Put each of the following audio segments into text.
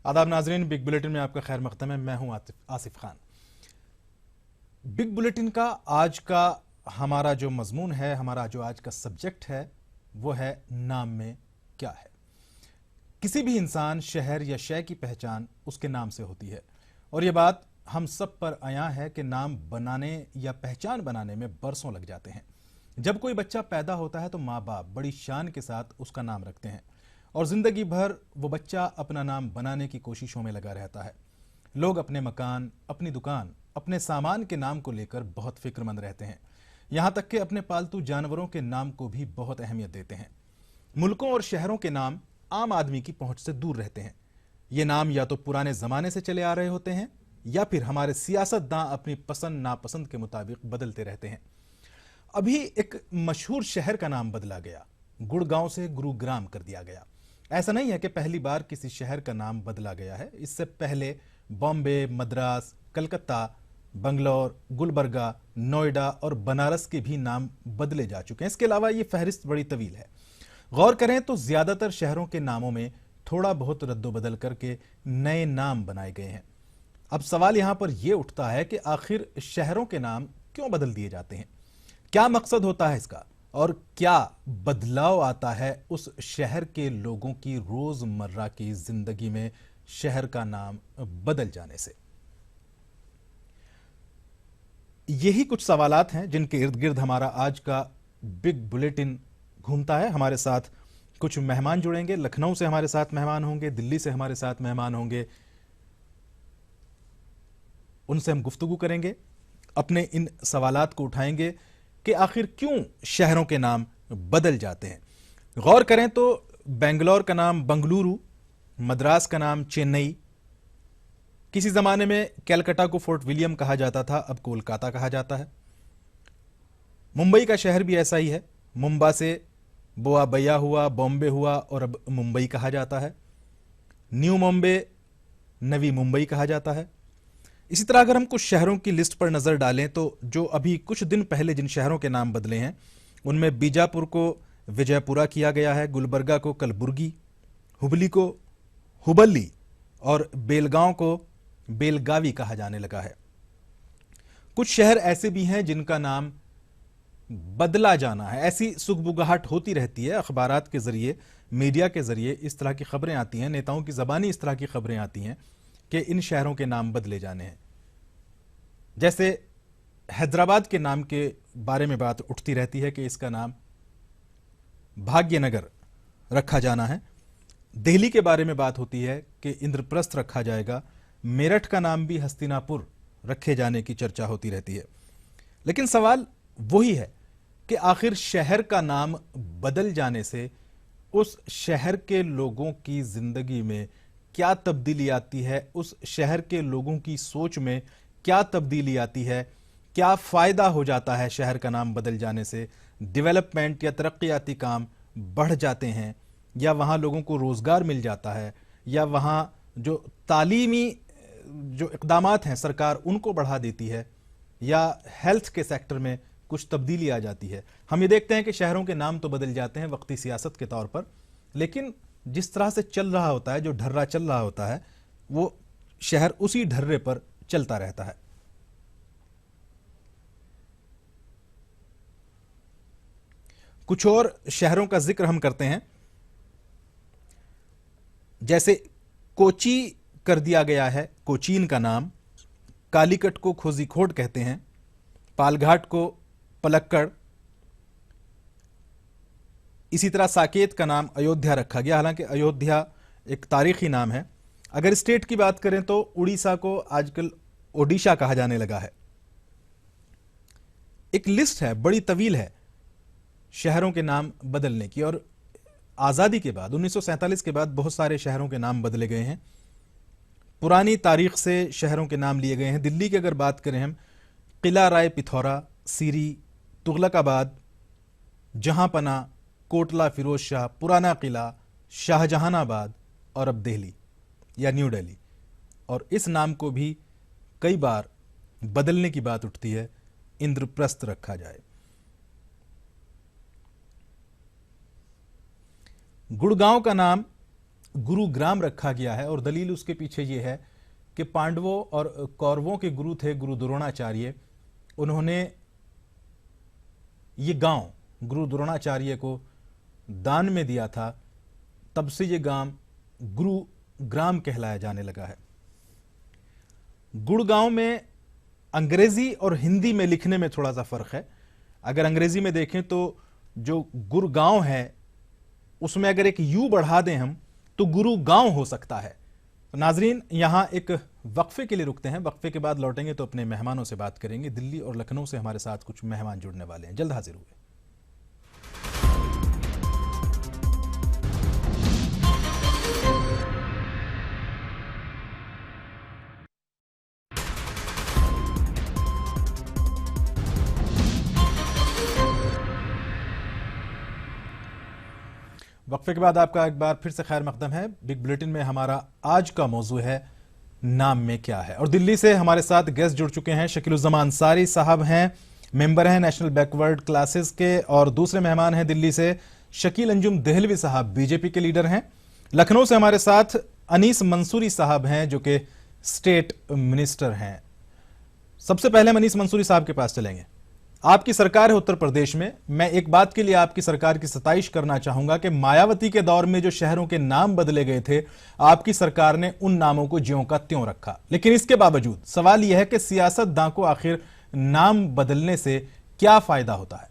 आदाब नाजरीन, big bulletin में आपका खैर मकदम है। मैं हूं आसिफ खान। बिग बुलेटिन का आज का हमारा जो मजमून है, हमारा जो आज का सब्जेक्ट है, वो है नाम में क्या है। किसी भी इंसान, शहर या शय की पहचान उसके नाम से होती है और ये बात हम सब पर आया है कि नाम बनाने या पहचान बनाने में बरसों लग जाते हैं। जब कोई बच्चा पैदा होता है तो माँ बाप बड़ी शान के साथ उसका नाम रखते हैं और जिंदगी भर वो बच्चा अपना नाम बनाने की कोशिशों में लगा रहता है। लोग अपने मकान, अपनी दुकान, अपने सामान के नाम को लेकर बहुत फिक्रमंद रहते हैं। यहाँ तक कि अपने पालतू जानवरों के नाम को भी बहुत अहमियत देते हैं। मुल्कों और शहरों के नाम आम आदमी की पहुंच से दूर रहते हैं। ये नाम या तो पुराने जमाने से चले आ रहे होते हैं या फिर हमारे सियासतदां अपनी पसंद नापसंद के मुताबिक बदलते रहते हैं। अभी एक मशहूर शहर का नाम बदला गया, गुड़गांव से गुरुग्राम कर दिया गया। ऐसा नहीं है कि पहली बार किसी शहर का नाम बदला गया है। इससे पहले बॉम्बे, मद्रास, कलकत्ता, बंगलौर, गुलबर्गा, नोएडा और बनारस के भी नाम बदले जा चुके हैं। इसके अलावा ये फहरिस्त बड़ी तवील है। गौर करें तो ज्यादातर शहरों के नामों में थोड़ा बहुत रद्दोबदल करके नए नाम बनाए गए हैं। अब सवाल यहां पर यह उठता है कि आखिर शहरों के नाम क्यों बदल दिए जाते हैं? क्या मकसद होता है इसका और क्या बदलाव आता है उस शहर के लोगों की रोजमर्रा की जिंदगी में शहर का नाम बदल जाने से? यही कुछ सवालात हैं जिनके इर्द गिर्द हमारा आज का बिग बुलेटिन घूमता है। हमारे साथ कुछ मेहमान जुड़ेंगे। लखनऊ से हमारे साथ मेहमान होंगे, दिल्ली से हमारे साथ मेहमान होंगे। उनसे हम गुफ्तगू करेंगे, अपने इन सवालात को उठाएंगे कि आखिर क्यों शहरों के नाम बदल जाते हैं। गौर करें तो बेंगलोर का नाम बंगलुरु, मद्रास का नाम चेन्नई, किसी जमाने में कैलकाटा को फोर्ट विलियम कहा जाता था, अब कोलकाता कहा जाता है। मुंबई का शहर भी ऐसा ही है। मुंबा से बोआबैया हुआ, बॉम्बे हुआ और अब मुंबई कहा जाता है। न्यू मुंबई, नवी मुंबई कहा जाता है। इसी तरह अगर हम कुछ शहरों की लिस्ट पर नजर डालें तो जो अभी कुछ दिन पहले जिन शहरों के नाम बदले हैं उनमें बीजापुर को विजयपुरा किया गया है, गुलबर्गा को कलबुर्गी, हुबली को हुबली और बेलगांव को बेलगावी कहा जाने लगा है। कुछ शहर ऐसे भी हैं जिनका नाम बदला जाना है। ऐसी सुगबुगाहट होती रहती है, अखबारात के जरिए, मीडिया के जरिए इस तरह की खबरें आती हैं, नेताओं की जबानी इस तरह की खबरें आती हैं कि इन शहरों के नाम बदले जाने हैं। जैसे हैदराबाद के नाम के बारे में बात उठती रहती है कि इसका नाम भाग्यनगर रखा जाना है। दिल्ली के बारे में बात होती है कि इंद्रप्रस्थ रखा जाएगा। मेरठ का नाम भी हस्तिनापुर रखे जाने की चर्चा होती रहती है। लेकिन सवाल वही है कि आखिर शहर का नाम बदल जाने से उस शहर के लोगों की जिंदगी में क्या तब्दीली आती है, उस शहर के लोगों की सोच में क्या तब्दीली आती है, क्या फायदा हो जाता है शहर का नाम बदल जाने से? डेवलपमेंट या तरक्याती काम बढ़ जाते हैं या वहाँ लोगों को रोजगार मिल जाता है या वहाँ जो तालीमी जो इक़दामात हैं सरकार उनको बढ़ा देती है या हेल्थ के सेक्टर में कुछ तब्दीली आ जाती है? हम ये देखते हैं कि शहरों के नाम तो बदल जाते हैं वक्ती सियासत के तौर पर, लेकिन जिस तरह से चल रहा होता है, जो ढर्रा चल रहा होता है, वो शहर उसी ढर्रे पर चलता रहता है। कुछ और शहरों का जिक्र हम करते हैं। जैसे कोची कर दिया गया है, कोचीन का नाम। कालीकट को कोझिकोड कहते हैं। पालघाट को पलक्कड़। इसी तरह साकेत का नाम अयोध्या रखा गया, हालांकि अयोध्या एक तारीखी नाम है। अगर स्टेट की बात करें तो उड़ीसा को आजकल ओडिशा कहा जाने लगा है। एक लिस्ट है, बड़ी तवील है शहरों के नाम बदलने की। और आज़ादी के बाद 1947 के बाद बहुत सारे शहरों के नाम बदले गए हैं। पुरानी तारीख से शहरों के नाम लिए गए हैं। दिल्ली की अगर बात करें हम, किला राय पिथौरा, सीरी, तुगलकाबाद, जहांपना, कोटला फिरोज शाह, पुराना किला, शाहजहानाबाद और अब दिल्ली या न्यू दिल्ली। और इस नाम को भी कई बार बदलने की बात उठती है, इंद्रप्रस्थ रखा जाए। गुड़गांव का नाम गुरुग्राम रखा गया है और दलील उसके पीछे ये है कि पांडवों और कौरवों के गुरु थे गुरु द्रोणाचार्य। उन्होंने ये गांव गुरु द्रोणाचार्य को दान में दिया था, तब से ये गांव गुरुग्राम कहलाया जाने लगा है। गुड़गांव में अंग्रेजी और हिंदी में लिखने में थोड़ा सा फर्क है। अगर अंग्रेजी में देखें तो जो गुड़गांव है उसमें अगर एक यू बढ़ा दें हम तो गुरुगांव हो सकता है। तो नाजरीन, यहां एक वक्फे के लिए रुकते हैं, वक्फे के बाद लौटेंगे तो अपने मेहमानों से बात करेंगे। दिल्ली और लखनऊ से हमारे साथ कुछ मेहमान जुड़ने वाले हैं, जल्द हाजिर हुए। वक्फे के बाद आपका एक बार फिर से खैर मकदम है। बिग बुलेटिन में हमारा आज का मौजू है नाम में क्या है, और दिल्ली से हमारे साथ गेस्ट जुड़ चुके हैं। शकीलुज्जमान अंसारी साहब हैं, मेंबर हैं नेशनल बैकवर्ड क्लासेस के, और दूसरे मेहमान हैं दिल्ली से शकील अंजुम देहलवी साहब, बीजेपी के लीडर हैं। लखनऊ से हमारे साथ अनीस मंसूरी साहब हैं जो कि स्टेट मिनिस्टर हैं। सबसे पहले हम अनीस मंसूरी साहब के पास चलेंगे। आपकी सरकार है उत्तर प्रदेश में। मैं एक बात के लिए आपकी सरकार की सताइश करना चाहूंगा कि मायावती के दौर में जो शहरों के नाम बदले गए थे, आपकी सरकार ने उन नामों को ज्यों का त्यों रखा। लेकिन इसके बावजूद सवाल यह है कि सियासतदां को आखिर नाम बदलने से क्या फायदा होता है?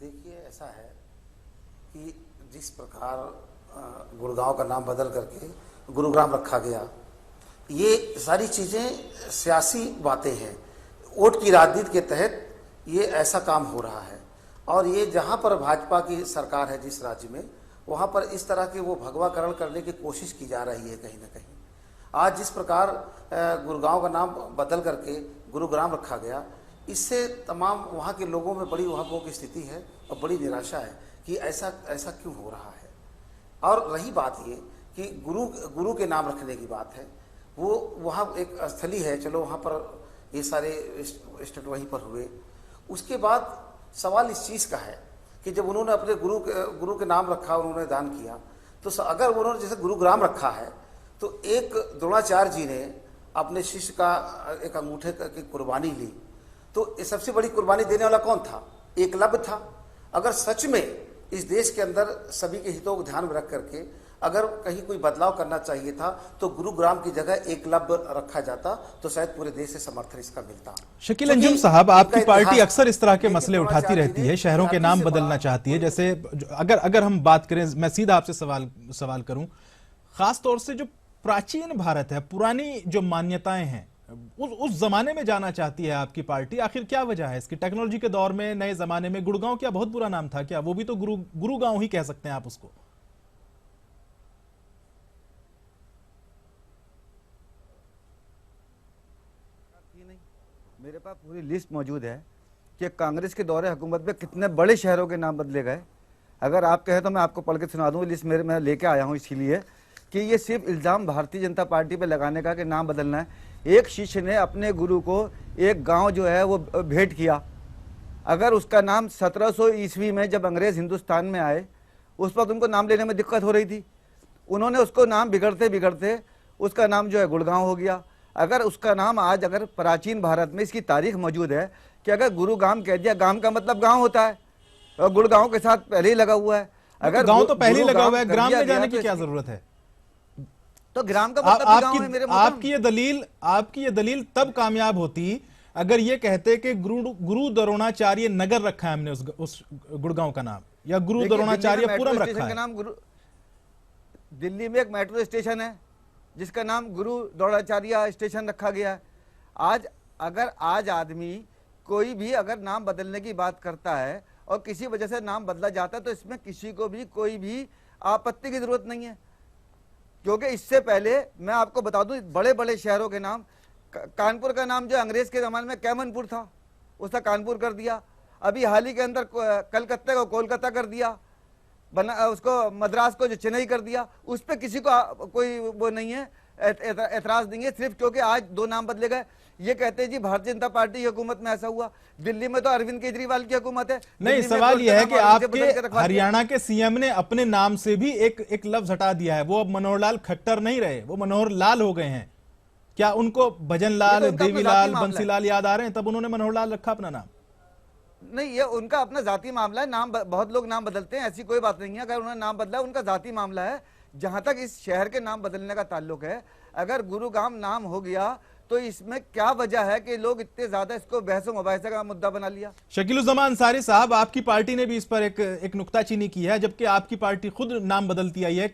देखिए, ऐसा है कि जिस प्रकार गुड़गांव का नाम बदल करके गुरुग्राम रखा गया, ये सारी चीज़ें सियासी बातें हैं। वोट की राजनीति के तहत ये ऐसा काम हो रहा है, और ये जहाँ पर भाजपा की सरकार है जिस राज्य में, वहाँ पर इस तरह के वो भगवाकरण करने की कोशिश की जा रही है कहीं ना कहीं। आज जिस प्रकार गुड़गांव का नाम बदल करके गुरुग्राम रखा गया, इससे तमाम वहाँ के लोगों में बड़ी वहाँ की स्थिति है और बड़ी निराशा है कि ऐसा क्यों हो रहा है। और रही बात ये कि गुरु के नाम रखने की बात है, वो वहाँ एक स्थली है, चलो वहाँ पर ये सारे स्टेट वहीं पर हुए। उसके बाद सवाल इस चीज़ का है कि जब उन्होंने अपने गुरु के नाम रखा, उन्होंने दान किया, तो अगर उन्होंने जैसे गुरुग्राम रखा है, तो एक द्रोणाचार्य जी ने अपने शिष्य का एक अंगूठे की कुर्बानी ली, तो ये सबसे बड़ी कुर्बानी देने वाला कौन था? एकलव्य था। अगर सच में इस देश के अंदर सभी के हितों को ध्यान में रख करके अगर कहीं कोई बदलाव करना चाहिए था, तो गुरुग्राम की जगह एकलव्य रखा जाता, तो शायद पूरे देश से समर्थन इसका मिलता। शकील अंजुम साहब, आपकी पार्टी अक्सर इस तरह के मसले उठाती रहती है, शहरों के नाम बदलना चाहती है। जैसे अगर हम बात करें, मैं सीधा आपसे सवाल करूं, खास तौर से जो प्राचीन भारत है, पुरानी जो मान्यताएं हैं, उस जमाने में जाना चाहती है आपकी पार्टी। आखिर क्या वजह है इसकी? टेक्नोलॉजी के दौर में, नए जमाने में गुड़गांव क्या बहुत बुरा नाम था क्या? वो भी तो गुरुगांव ही कह सकते हैं आप उसको। मेरे पास पूरी लिस्ट मौजूद है कि कांग्रेस के दौरे हुकूमत में कितने बड़े शहरों के नाम बदले गए। अगर आप कहें तो मैं आपको पढ़ के सुना दूं। लिस्ट मैं लेके आया हूं इसीलिए कि ये सिर्फ इल्ज़ाम भारतीय जनता पार्टी पे लगाने का कि नाम बदलना है। एक शिष्य ने अपने गुरु को एक गांव जो है वो भेंट किया। अगर उसका नाम 1700 ईस्वी में जब अंग्रेज़ हिंदुस्तान में आए, उस वक्त उनको नाम लेने में दिक्कत हो रही थी। उन्होंने उसको नाम बिगड़ते बिगड़ते उसका नाम जो है गुड़गांव हो गया। अगर उसका नाम आज, अगर प्राचीन भारत में इसकी तारीख मौजूद है कि अगर गुरुगाम कह दिया, गांव का मतलब गांव होता है, और गुड़गांव के साथ पहले ही लगा हुआ है। अगर गांव तो पहले ही लगा हुआ है, ग्राम में जाने की क्या जरूरत है? तो ग्राम का मतलब गांव है मेरे। आपकी ये दलील तब कामयाब होती अगर ये कहते कि गुरु द्रोणाचार्य नगर रखा है हमने उस गुड़गांव का नाम, या गुरु द्रोणाचार्य पुरम रखा है। दिल्ली में एक मेट्रो स्टेशन है जिसका नाम गुरु द्रोणाचार्य स्टेशन रखा गया है। आज आदमी कोई भी अगर नाम बदलने की बात करता है और किसी वजह से नाम बदला जाता है, तो इसमें किसी को भी कोई भी आपत्ति की जरूरत नहीं है। क्योंकि इससे पहले मैं आपको बता दूं, बड़े बड़े शहरों के नाम, कानपुर का नाम जो अंग्रेज के जमाने में कैमनपुर था, उसका कानपुर कर दिया। अभी हाल ही के अंदर कलकत्ते को कोलकाता कर दिया, उसको मद्रास को जो चेन्नई कर दिया। उस पर किसी को कोई वो नहीं है, एतराज नहीं है, सिर्फ क्योंकि आज दो नाम बदले गए। ये कहते हैं जी भारतीय जनता पार्टी की हुकूमत में ऐसा हुआ। दिल्ली में तो अरविंद केजरीवाल की हुकूमत है। नहीं, दिल्ली में सवाल तो यह है उनका कि नाम औरंगजेब आपके बदल के रखवा दिया। हरियाणा के सीएम ने अपने नाम से भी एक लफ्ज हटा दिया है। वो अब मनोहर लाल खट्टर नहीं रहे, वो मनोहर लाल हो गए हैं। क्या उनको भजन लाल, तो उनका अपना देवीलाल, जाति मामला है। बंसीलाल याद आ रहे हैं? तब उन्होंने मनोहर लाल रखा अपना नाम। नहीं, ये उनका अपना जाति मामला है। नाम बहुत लोग नाम बदलते हैं, ऐसी कोई बात नहीं है। अगर उन्होंने नाम बदला उनका जाति मामला है। जहां तक इस शहर के नाम बदलने का ताल्लुक है, अगर गुरुग्राम नाम हो गया तो इसमें क्या वजह है कि लोग इतने ज्यादा इसको बहस मुबाहिसा का मुद्दा बना लिया? शकीलुज़्ज़मान अंसारी साहब, आपकी पार्टी ने भी इस पर एक नुक्ताचीनी की है, जबकि आपकी पार्टी खुद नाम बदलती आई है।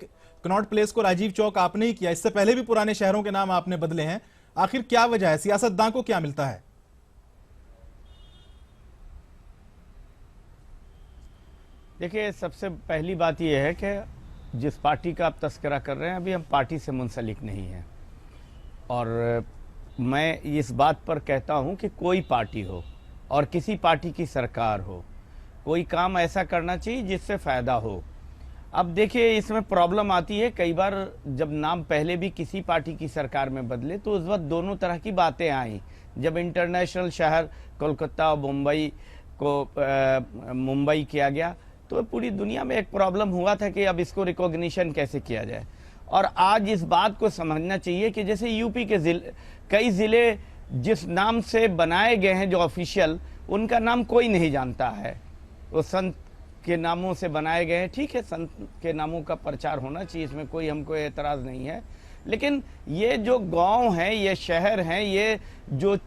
कनॉट प्लेस को राजीव चौक आपने ही किया, इससे पहले भी पुराने शहरों के नाम आपने बदले हैं। आखिर क्या वजह है? सियासतदान को क्या मिलता है? देखिए, सबसे पहली बात यह है कि जिस पार्टी का आप तस्करा कर रहे हैं, अभी हम पार्टी से मुंसलिक नहीं हैं। और मैं इस बात पर कहता हूं कि कोई पार्टी हो और किसी पार्टी की सरकार हो, कोई काम ऐसा करना चाहिए जिससे फ़ायदा हो। अब देखिए, इसमें प्रॉब्लम आती है कई बार, जब नाम पहले भी किसी पार्टी की सरकार में बदले तो उस वक्त दोनों तरह की बातें आई। जब इंटरनेशनल शहर कोलकाता और मुंबई को मुंबई किया गया तो पूरी दुनिया में एक प्रॉब्लम हुआ था कि अब इसको रिकॉग्निशन कैसे किया जाए। और आज इस बात को समझना चाहिए कि जैसे यूपी के कई ज़िले जिस नाम से बनाए गए हैं, जो ऑफिशियल, उनका नाम कोई नहीं जानता है। वो संत के नामों से बनाए गए हैं। ठीक है, संत के नामों का प्रचार होना चाहिए, इसमें कोई हमको एतराज़ नहीं है। लेकिन ये जो गांव हैं, ये शहर हैं, ये जो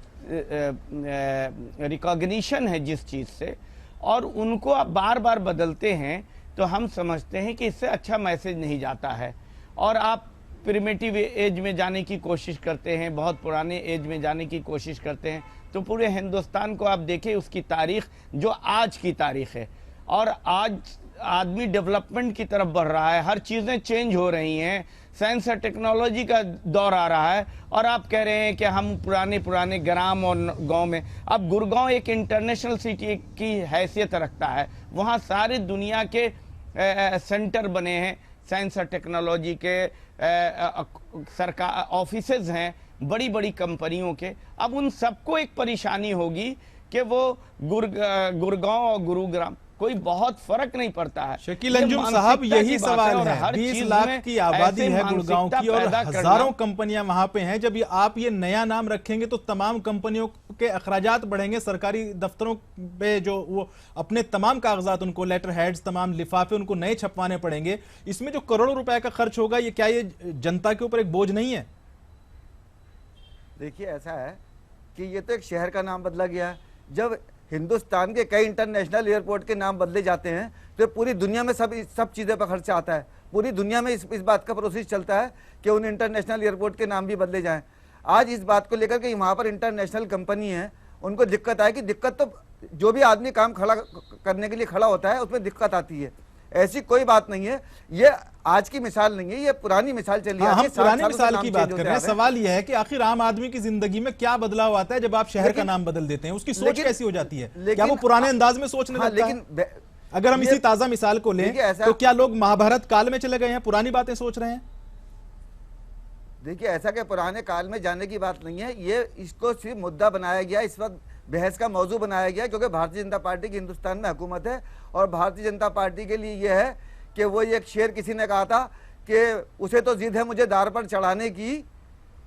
रिकॉग्निशन है जिस चीज़ से, और उनको आप बार बार बदलते हैं, तो हम समझते हैं कि इससे अच्छा मैसेज नहीं जाता है। और आप प्रिमिटिव एज में जाने की कोशिश करते हैं, बहुत पुराने एज में जाने की कोशिश करते हैं। तो पूरे हिंदुस्तान को आप देखें, उसकी तारीख जो आज की तारीख है, और आज आदमी डेवलपमेंट की तरफ बढ़ रहा है, हर चीज़ें चेंज हो रही हैं, साइंस और टेक्नोलॉजी का दौर आ रहा है, और आप कह रहे हैं कि हम पुराने ग्राम और गांव में। अब गुड़गांव एक इंटरनेशनल सिटी की हैसियत रखता है, वहाँ सारी दुनिया के सेंटर बने हैं, साइंस और टेक्नोलॉजी के सरकार ऑफिसेज हैं, बड़ी बड़ी कंपनियों के। अब उन सबको एक परेशानी होगी कि वो गुड़गांव और गुरुग्राम, कोई बहुत फर्क नहीं पड़ता है। शकील अंजुम साहब, यही सवाल है। 20 लाख की आबादी है गुड़गांव की और हजारों कंपनियां वहां पे हैं। जब आप ये नया नाम रखेंगे तो तमाम कंपनियों के अखराजात बढ़ेंगे। सरकारी दफ्तरों पे जो वो अपने तमाम कागजात, उनको लेटर हेड्स, तमाम लिफाफे उनको नए छपवाने पड़ेंगे। इसमें जो करोड़ों रुपए का खर्च होगा, ये क्या ये जनता के ऊपर एक बोझ नहीं है? देखिए, ऐसा है कि ये तो एक शहर का नाम बदला गया है। जब हिंदुस्तान के कई इंटरनेशनल एयरपोर्ट के नाम बदले जाते हैं तो पूरी दुनिया में सब चीज़ें पर खर्चा आता है। पूरी दुनिया में इस बात का प्रोसेस चलता है कि उन इंटरनेशनल एयरपोर्ट के नाम भी बदले जाएं। आज इस बात को लेकर के वहाँ पर इंटरनेशनल कंपनी है, उनको दिक्कत आएगी। दिक्कत तो जो भी आदमी काम खड़ा करने के लिए खड़ा होता है उसमें दिक्कत आती है, ऐसी कोई बात नहीं है। ये आज की मिसाल नहीं है, ये पुरानी मिसाल चली हाँ, आ रही है। हम पुरानी 60 सालों से मिसाल नाम की चेंज बात होते कर रहे हैं। आ रहे हैं। सवाल यह है कि आखिर आम आदमी की जिंदगी में क्या बदलाव आता है जब आप शहर का नाम बदल देते हैं? उसकी सोच कैसी हो जाती है? क्या वो पुराने अंदाज में सोचने लगता है? लेकिन अगर हम इसी ताजा मिसाल को लें तो क्या लोग महाभारत काल में चले गए हैं, पुरानी बातें सोच रहे हैं? देखिए, ऐसा कि पुराने काल में जाने की बात नहीं है। ये इसको सिर्फ मुद्दा बनाया गया, इस वक्त बहस का मौजू बनाया गया, क्योंकि भारतीय जनता पार्टी की हिंदुस्तान में हुकूमत है। और भारतीय जनता पार्टी के लिए यह है कि वो एक शेर किसी ने कहा था कि उसे तो जिद है मुझे दार पर चढ़ाने की,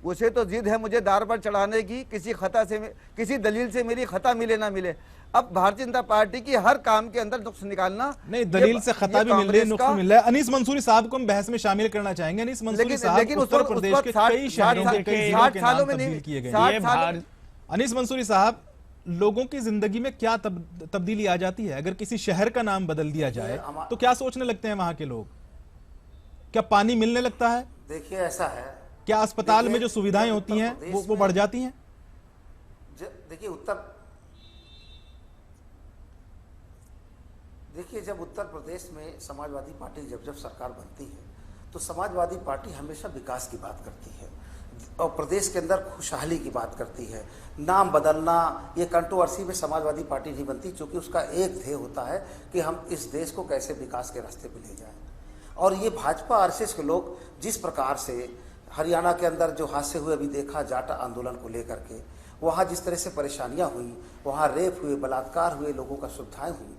उसे तो जिद है मुझे दार पर चढ़ाने की, किसी दलील से मेरी खता मिले ना मिले। अब भारतीय जनता पार्टी की हर काम के अंदर नुक्स निकालना, नहीं, दलील से खता भी मिल रही है, नुक्स मिल रहा है। अनीस मंसूरी साहब को हम बहस में शामिल करना चाहेंगे। अनीस मंसूरी साहब उत्तर प्रदेश के कई शहरों के कई जिलों के नाम तब्दील किए गए। अनीस मंसूरी साहब, लोगों की जिंदगी में क्या तब्दीली आ जाती है अगर किसी शहर का नाम बदल दिया जाए? तो क्या सोचने लगते हैं वहां के लोग? क्या पानी मिलने लगता है? देखिए, ऐसा है, क्या अस्पताल में जो सुविधाएं होती हैं वो बढ़ जाती हैं? देखिए, जब उत्तर प्रदेश में समाजवादी पार्टी जब सरकार बनती है तो समाजवादी पार्टी हमेशा विकास की बात करती है और प्रदेश के अंदर खुशहाली की बात करती है। नाम बदलना ये कंट्रोवर्सी में समाजवादी पार्टी नहीं बनती, क्योंकि उसका एक ध्येय होता है कि हम इस देश को कैसे विकास के रास्ते पर ले जाएं। और ये भाजपा आरएसएस के लोग जिस प्रकार से हरियाणा के अंदर जो हादसे हुए अभी देखा, जाटा आंदोलन को लेकर के, वहाँ जिस तरह से परेशानियाँ हुई, वहाँ रेप हुए, बलात्कार हुए, लोगों का सुविधाएँ हुई,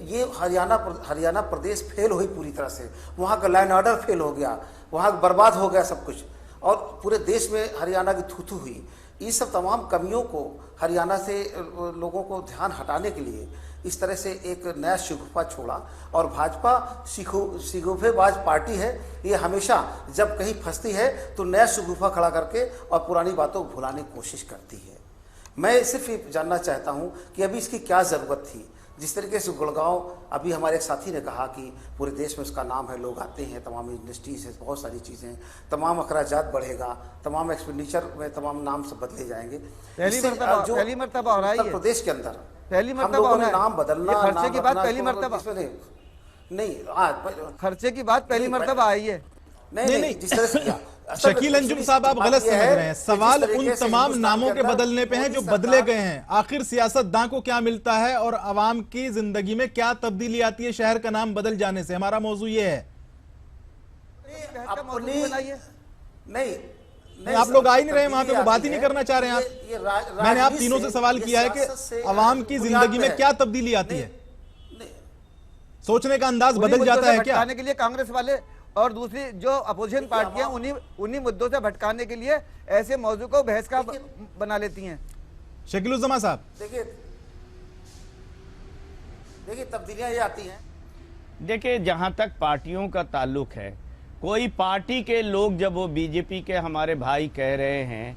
ये हरियाणा प्रदेश फेल हुई पूरी तरह से। वहाँ का लैंड ऑर्डर फेल हो गया, वहाँ बर्बाद हो गया सब कुछ, और पूरे देश में हरियाणा की थू-थू हुई। ये सब तमाम कमियों को हरियाणा से लोगों को ध्यान हटाने के लिए इस तरह से एक नया शिगुफा छोड़ा। और भाजपा शिगुफेबाज पार्टी है, ये हमेशा जब कहीं फंसती है तो नया शिगुफा खड़ा करके और पुरानी बातों को भुलाने की कोशिश करती है। मैं सिर्फ ये जानना चाहता हूँ कि अभी इसकी क्या ज़रूरत थी। जिस तरीके से गुड़गांव, अभी हमारे एक साथी ने कहा कि पूरे देश में उसका नाम है, लोग आते हैं, तमाम इंडस्ट्रीज है, बहुत सारी चीज़ें, तमाम अखराजात बढ़ेगा, तमाम एक्सपेंडिचर में तमाम नाम से बदले जाएंगे। पहली मर्तबा हो रहा है उत्तर प्रदेश के अंदर पहली हम मर्तबा लोगों हो ने रहा है। नाम बदलना, ये खर्चे नाम की बात रखना, पहली मर्तबा नहीं, खर्चे की बात पहली मर्तबा आई है। नहीं, जिस तरह से किया। शकील अंजुम साहब, आप गलत समझ रहे हैं। सवाल उन तमाम नामों के बदलने पे है जो बदले गए हैं। आखिर सियासतदान को क्या मिलता है और आवाम की जिंदगी में क्या तब्दीली आती है शहर का नाम बदल जाने से? हमारा मौजू ये है। नहीं, आप लोग आ ही नहीं रहे वहां पे, वो बात ही नहीं करना चाह रहे हैं आप। मैंने आप तीनों से सवाल किया है कि आवाम की जिंदगी में क्या तब्दीली आती है, सोचने का अंदाज बदल जाता है क्या? भटकाने के लिए कांग्रेस वाले और दूसरी जो अपोजिशन पार्टियां उन्हीं मुद्दों से भटकाने के लिए ऐसे मौजू को बहस का बना लेती हैं। शकीलुज़्ज़मा साहब, देखिए तब्दीलियां ये आती हैं। देखिए, जहां तक पार्टियों का ताल्लुक है, कोई पार्टी के लोग जब वो बीजेपी के हमारे भाई कह रहे हैं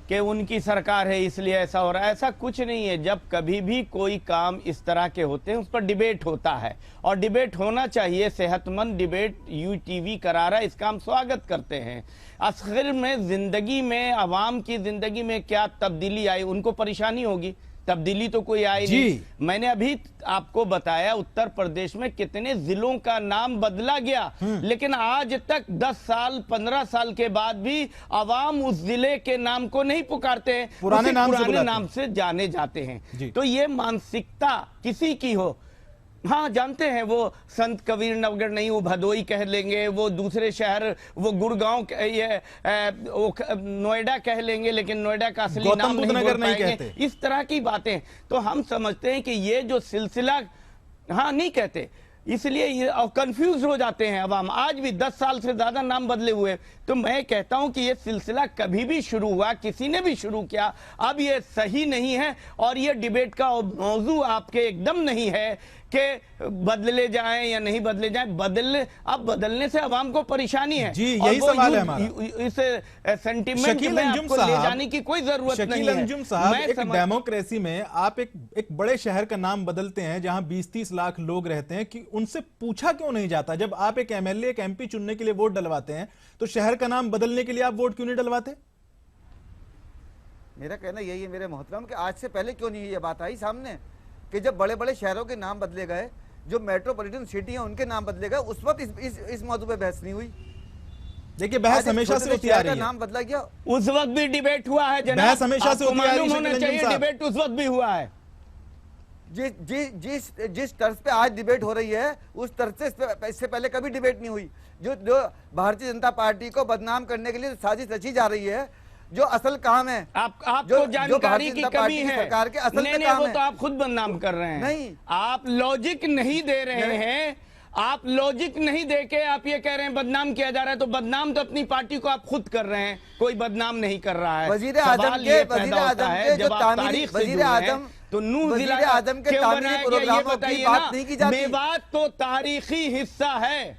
कि उनकी सरकार है इसलिए ऐसा हो रहा है, ऐसा कुछ नहीं है। जब कभी भी कोई काम इस तरह के होते हैं उस पर डिबेट होता है, और डिबेट होना चाहिए, सेहतमंद डिबेट यूटीवी करा रहा है, इसका हम स्वागत करते हैं। आखिर में जिंदगी में, आवाम की जिंदगी में क्या तब्दीली आई, उनको परेशानी होगी, तब्दीली तो कोई आई नहीं। मैंने अभी आपको बताया उत्तर प्रदेश में कितने जिलों का नाम बदला गया, लेकिन आज तक 10 साल 15 साल के बाद भी अवाम उस जिले के नाम को नहीं पुकारते हैं, पुराने नाम से जाने जाते हैं। तो ये मानसिकता किसी की हो, हाँ जानते हैं, वो संत कबीर नगर नहीं, वो भदोई कह लेंगे, वो दूसरे शहर, वो गुड़गांव, ये वो नोएडा कह लेंगे, लेकिन नोएडा का असली नाम नहीं बोल पाएंगे। इस तरह की बातें तो हम समझते हैं कि ये जो सिलसिला, हाँ नहीं कहते, इसलिए ये कंफ्यूज हो जाते हैं अवाम। आज भी 10 साल से ज्यादा नाम बदले हुए। तो मैं कहता हूं कि ये सिलसिला कभी भी शुरू हुआ, किसी ने भी शुरू किया, अब ये सही नहीं है, और ये डिबेट का मौजू आपके एकदम नहीं है कि बदले जाएं या नहीं बदले जाएं। अब बदलने से अवाम को परेशानी है जी, यही सवाल है हमारा। इस सेंटिमेंट में आपको ले जाने की कोई जरूरत नहीं है। शकील अंजुम साहब, एक डेमोक्रेसी में आप एक बड़े शहर का नाम बदलते हैं जहां 20-30 लाख लोग रहते हैं, कि उनसे पूछा क्यों नहीं जाता? जब आप एक एमएलए, एक एमपी चुनने के लिए वोट डलवाते हैं तो शहर का नाम बदलने के लिए आप वोट क्यों नहीं डलवाते? मेरा कहना यही है मेरे मोहतरम, कि आज से पहले क्यों नहीं ये बात आई सामने कि जब बड़े बड़े शहरों के नाम बदले गए, जो मेट्रोपॉलिटन सिटी हैं उनके नाम बदले गए, उस वक्त इस मौजू पे बहस नहीं हुई। देखिए, बहस हमेशा से होती आ रही है। नाम बदला गया, उस वक्त भी डिबेट हुआ है जनाब, बहस हमेशा से होती आ रही है। होना चाहिए, डिबेट उस वक्त भी हुआ है। जिस तर्ज पे आज डिबेट हो रही है, उस तर्ज से इससे पहले कभी डिबेट नहीं हुई। जो भारतीय जनता पार्टी को बदनाम करने के लिए साजिश रची जा रही है, जो असल काम है, आपको जानकारी की कमी है सरकार के असल नहीं, काम वो है। तो आप खुद बदनाम कर रहे हैं। नहीं, आप लॉजिक नहीं दे रहे हैं, आप लॉजिक नहीं दे के आप ये कह रहे हैं बदनाम किया जा रहा है। तो बदनाम तो अपनी पार्टी को आप खुद कर रहे हैं, कोई बदनाम नहीं कर रहा है। वजीर आजम के जब आप तारीख से जुड़े हैं तो नूह जिला आजम के तामीरी प्रोग्रामों की बात नहीं की जाती। मेवात तो तारीखी हिस्सा है,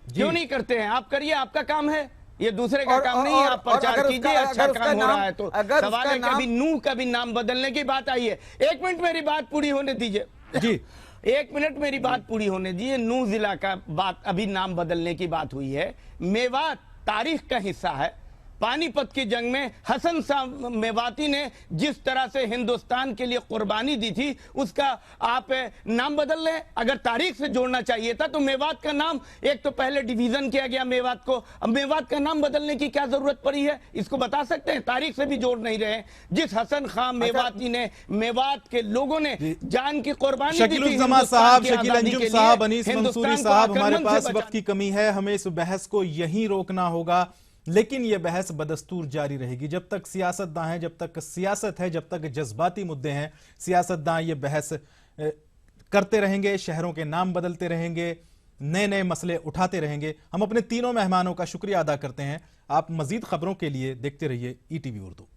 क्यों नहीं करते हैं? आप करिए, आपका काम है, ये दूसरे का काम नहीं है। आप प्रचार कीजिए, अच्छा काम हो रहा है तो। सवाल है कभी नूह कभी नाम बदलने की बात आई है। 1 मिनट मेरी बात पूरी होने दीजिए जी, 1 मिनट मेरी बात पूरी होने दीजिए। नूह जिला का बात, अभी नाम बदलने की बात हुई है। मेवात तारीख का हिस्सा है। पानीपत की जंग में हसन शाह मेवाती ने जिस तरह से हिंदुस्तान के लिए कुर्बानी दी थी, उसका आप नाम बदल रहे हैं। अगर तारीख से जोड़ना चाहिए था तो मेवात का नाम, एक तो पहले डिवीजन किया गया मेवात को, अब मेवात का नाम बदलने की क्या जरूरत पड़ी है? इसको बता सकते हैं? तारीख से भी जोड़ नहीं रहे हैं। जिस हसन खां मेवाती ने, मेवात के लोगों ने जान की कुर्बानी दी थी। शकीलुज़्ज़मा साहब, शकील अंजुम साहब, अनीस मंसूरी साहब, हमारे पास वक्त की कमी है, हमें इस बहस को यहीं रोकना होगा। लेकिन यह बहस बदस्तूर जारी रहेगी जब तक सियासतदान है, जब तक सियासत है, जब तक जज्बाती मुद्दे हैं। सियासतदान ये बहस करते रहेंगे, शहरों के नाम बदलते रहेंगे, नए नए मसले उठाते रहेंगे। हम अपने तीनों मेहमानों का शुक्रिया अदा करते हैं। आप मजीद खबरों के लिए देखते रहिए ETV उर्दू।